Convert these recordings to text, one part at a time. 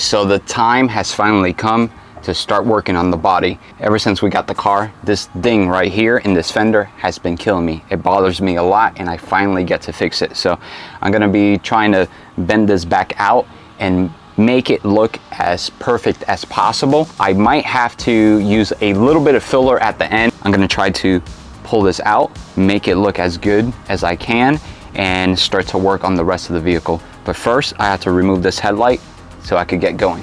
so the time has finally come to start working on the body. Ever since we got the car, this ding right here in this fender has been killing me. It bothers me a lot, and I finally get to fix it. So I'm gonna be trying to bend this back out and make it look as perfect as possible. I might have to use a little bit of filler at the end. I'm gonna try to pull this out, make it look as good as I can, and start to work on the rest of the vehicle. But first, I have to remove this headlight so I could get going.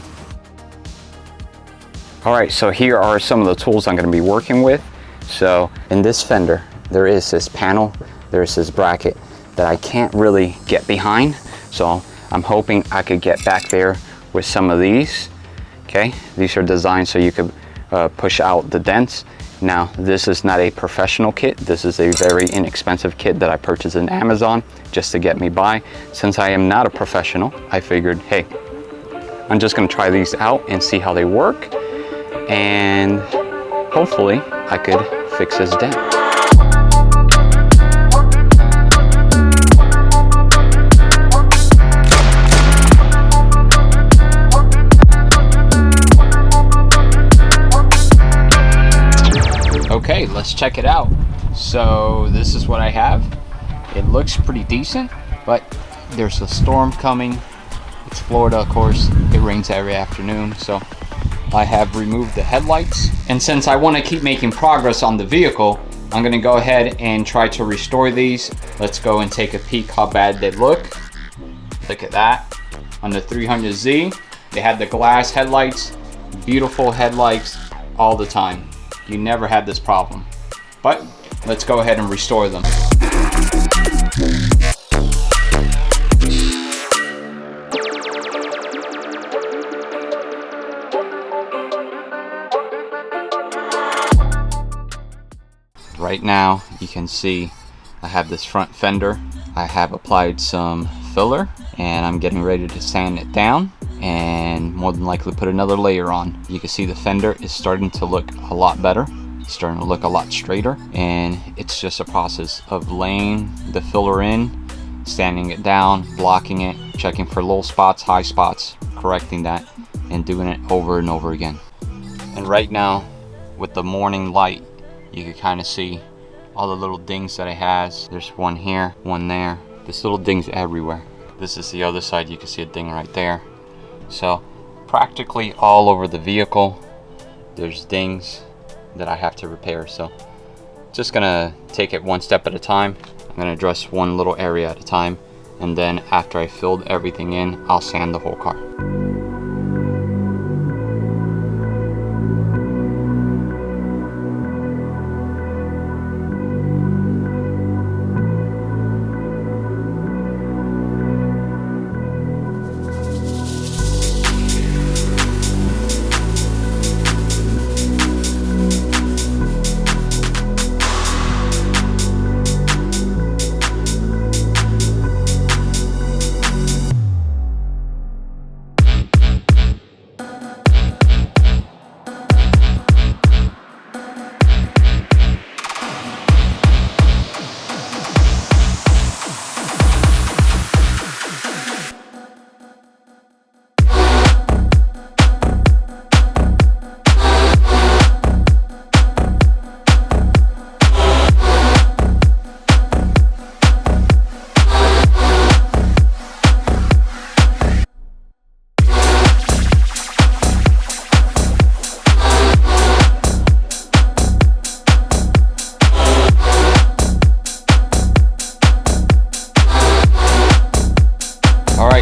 All right, so here are some of the tools I'm gonna be working with. So in this fender, there is this panel, there's this bracket that I can't really get behind. So I'm hoping I could get back there with some of these. Okay, these are designed so you could push out the dents. Now, this is not a professional kit. This is a very inexpensive kit that I purchased on Amazon just to get me by. Since I am not a professional, I figured, hey, I'm just gonna try these out and see how they work. And hopefully I could fix this dent. Okay, let's check it out. So this is what I have. It looks pretty decent, but there's a storm coming. It's Florida, of course. It rains every afternoon, so I have removed the headlights. And since I want to keep making progress on the vehicle, I'm going to go ahead and try to restore these. Let's go and take a peek how bad they look. Look at that. On the 300Z, they had the glass headlights, beautiful headlights all the time. You never had this problem. But let's go ahead and restore them. Right now, you can see I have this front fender. I have applied some filler and I'm getting ready to sand it down and more than likely put another layer on. You can see the fender is starting to look a lot better. It's starting to look a lot straighter, and it's just a process of laying the filler in, sanding it down, blocking it, checking for low spots, high spots, correcting that, and doing it over and over again. And right now, with the morning light, you can kind of see all the little dings that it has. There's one here, one there. There's little dings everywhere. This is the other side. You can see a ding right there. So practically all over the vehicle, there's dings that I have to repair. So just gonna take it one step at a time. I'm gonna address one little area at a time. And then after I filled everything in, I'll sand the whole car.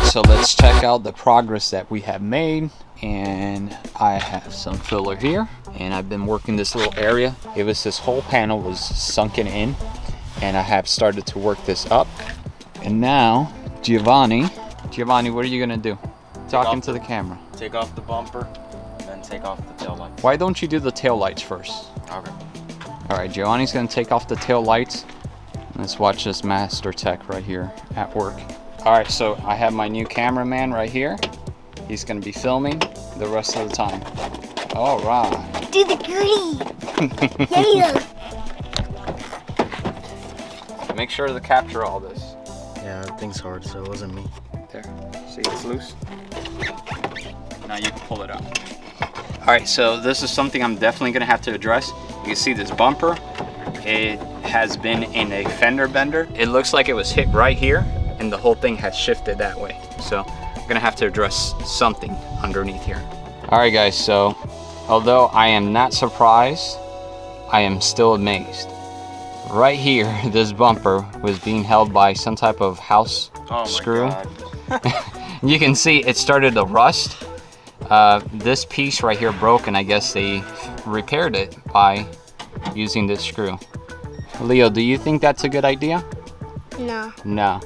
So let's check out the progress that we have made. And I have some filler here, and I've been working this little area. It was this whole panel was sunken in, and I have started to work this up. And now Giovanni, what are you gonna do? Talking to the camera. Take off the bumper, and then take off the tail lights. Why don't you do the tail lights first? Okay. All right, Giovanni's gonna take off the tail lights. Let's watch this master tech right here at work. All right, so I have my new cameraman right here. He's gonna be filming the rest of the time. All right. Do the gritty. Yeah. Make sure to capture all this. Yeah, everything's hard, so it wasn't me. There, see it's loose. Now you can pull it up. All right, so this is something I'm definitely gonna have to address. You can see this bumper. It has been in a fender bender. It looks like it was hit right here and the whole thing has shifted that way. So I'm gonna have to address something underneath here. All right guys, so although I am not surprised, I am still amazed. Right here, this bumper was being held by some type of house screw. You can see it started to rust. This piece right here broke, and I guess they repaired it by using this screw. Leo, do you think that's a good idea? No. No.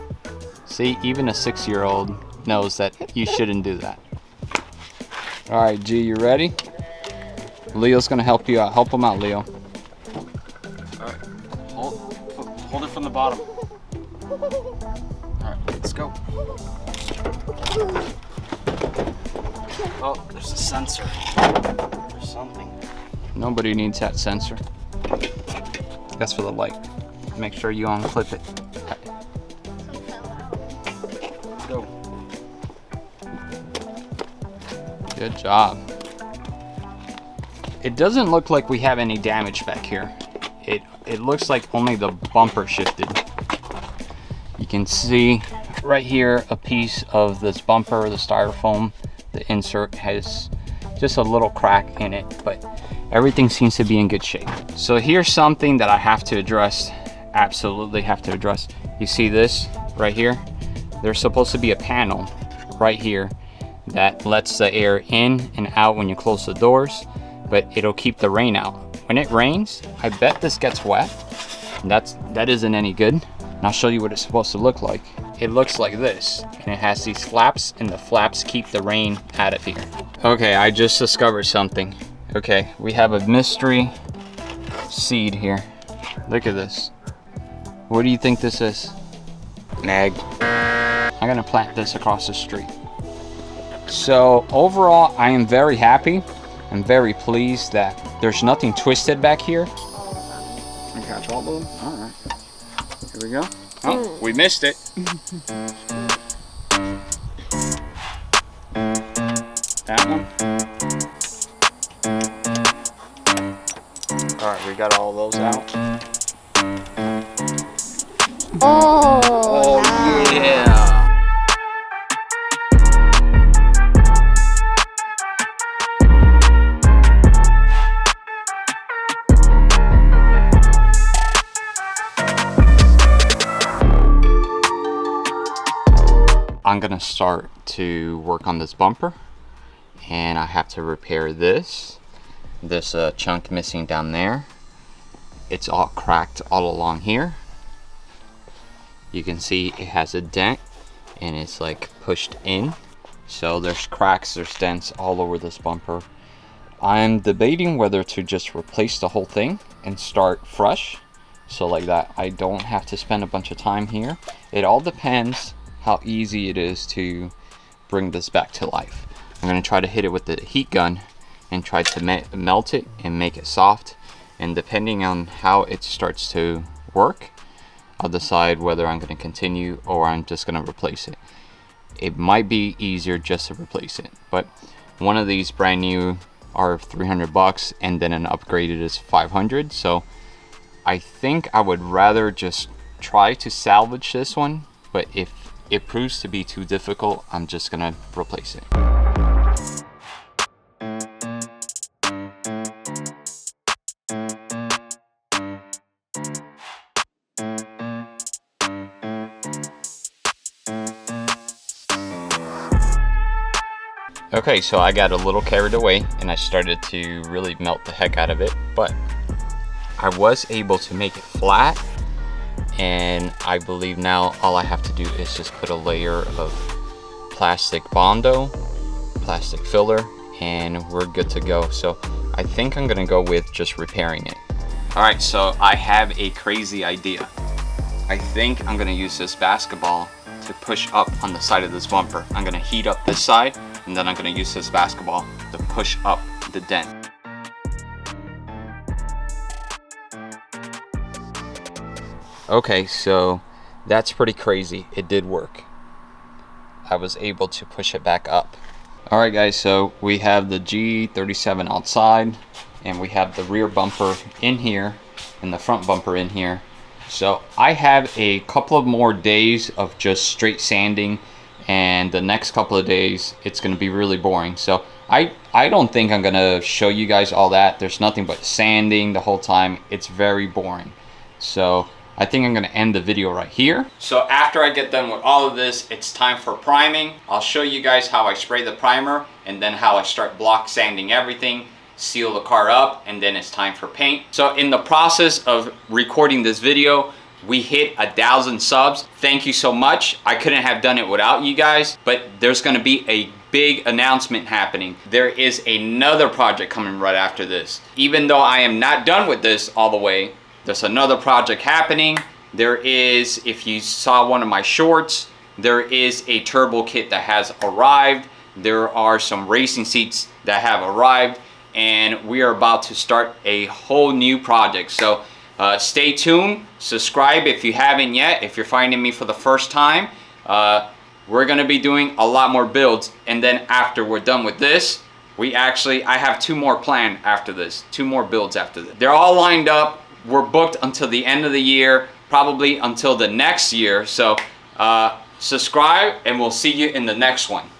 See, even a 6-year-old knows that you shouldn't do that. All right, G, you ready? Leo's gonna help you out. Help him out, Leo. All right, hold it from the bottom. All right, let's go. Oh, there's a sensor. There's something. Nobody needs that sensor. That's for the light. Make sure you unclip it. Go. Good job. It doesn't look like we have any damage back here. It looks like only the bumper shifted. You can see right here a piece of this bumper, the styrofoam. The insert has just a little crack in it, but everything seems to be in good shape. So here's something that I have to address, absolutely have to address. You see this right here? There's supposed to be a panel right here that lets the air in and out when you close the doors, but it'll keep the rain out. When it rains, I bet this gets wet. That isn't any good. And I'll show you what it's supposed to look like. It looks like this, and it has these flaps, and the flaps keep the rain out of here. Okay, I just discovered something. Okay, we have a mystery seed here. Look at this. What do you think this is? Nag. I'm gonna plant this across the street. So overall, I am very happy. I'm very pleased that there's nothing twisted back here. And catch all of them? All right. Here we go. Oh, we missed it. That one. All right, we got all those out. Oh, Oh yeah. I'm gonna start to work on this bumper, and I have to repair this chunk missing down there. It's all cracked all along here. You can see it has a dent and it's like pushed in, so there's cracks, there's dents all over this bumper. I'm debating whether to just replace the whole thing and start fresh, so like that I don't have to spend a bunch of time here. It all depends how easy it is to bring this back to life. I'm going to try to hit it with the heat gun and try to melt it and make it soft, and depending on how it starts to work, I'll decide whether I'm going to continue or I'm just going to replace it. It might be easier just to replace it, but one of these brand new are 300 bucks and then an upgraded is 500, so I think I would rather just try to salvage this one, but if it proves to be too difficult, I'm just gonna replace it. Okay, so I got a little carried away and I started to really melt the heck out of it, but I was able to make it flat, and I believe now all I have to do is just put a layer of plastic Bondo, plastic filler, and we're good to go. So I think I'm gonna go with just repairing it. All right, so I have a crazy idea. I think I'm gonna use this basketball to push up on the side of this bumper. I'm gonna heat up this side, and then I'm gonna use this basketball to push up the dent. Okay, so that's pretty crazy. It did work. I was able to push it back up. All right, guys, so we have the G37 outside, and we have the rear bumper in here and the front bumper in here. So I have a couple of more days of just straight sanding, and the next couple of days it's going to be really boring. So I don't think I'm going to show you guys all that. There's nothing but sanding the whole time. It's very boring. So I think I'm going to end the video right here. So after I get done with all of this, it's time for priming. I'll show you guys how I spray the primer and then how I start block sanding everything, seal the car up, and then it's time for paint. So in the process of recording this video, we hit 1,000 subs. Thank you so much. I couldn't have done it without you guys, but there's going to be a big announcement happening. There is another project coming right after this. Even though I am not done with this all the way, there's another project happening. There is, if you saw one of my shorts, there is a turbo kit that has arrived. There are some racing seats that have arrived, and we are about to start a whole new project. So stay tuned, subscribe if you haven't yet. If you're finding me for the first time, we're gonna be doing a lot more builds, and then after we're done with this, I have 2 more planned after this, 2 more builds after this. They're all lined up. We're booked until the end of the year, probably until the next year. So subscribe, and we'll see you in the next one.